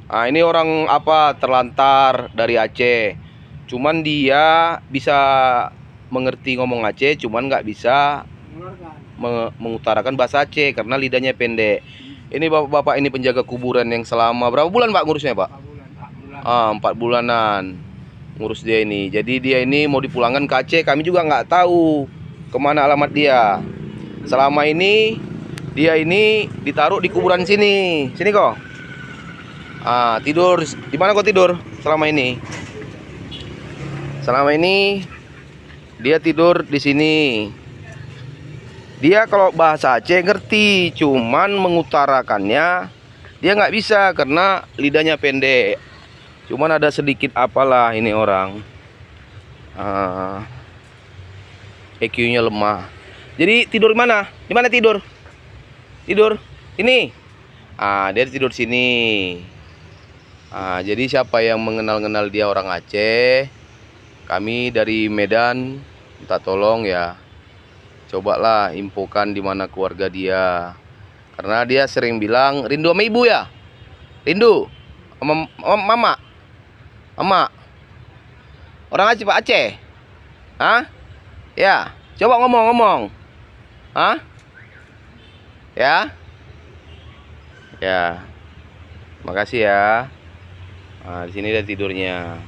Ah, ini orang apa terlantar dari Aceh. Cuman dia bisa mengerti ngomong Aceh, cuman nggak bisa mengutarakan bahasa Aceh karena lidahnya pendek. Ini bapak-bapak ini penjaga kuburan yang selama berapa bulan Pak ngurusnya Pak? 4 bulan. Ah, 4 bulanan ngurus dia ini. Jadi dia ini mau dipulangkan ke Aceh. Kami juga nggak tahu kemana alamat dia. Selama ini dia ini ditaruh di kuburan sini. Sini kok. Ah, tidur. Di mana kau tidur selama ini? Selama ini dia tidur di sini. Dia kalau bahasa Aceh ngerti, cuman mengutarakannya dia nggak bisa karena lidahnya pendek. Cuman ada sedikit apalah ini orang. EQ-nya lemah. Jadi tidur di mana? Di mana tidur? Tidur ini. Ah, dia tidur sini. Ah, jadi siapa yang mengenal dia orang Aceh? Kami dari Medan minta tolong ya. Cobalah infokan di mana keluarga dia. Karena dia sering bilang rindu sama ibu ya. Rindu sama mama. Mama. Orang Aceh Pak Aceh. Hah? Ya. Coba ngomong-ngomong. Hah? Ya. Ya. Makasih ya. Nah, di sini ada tidurnya.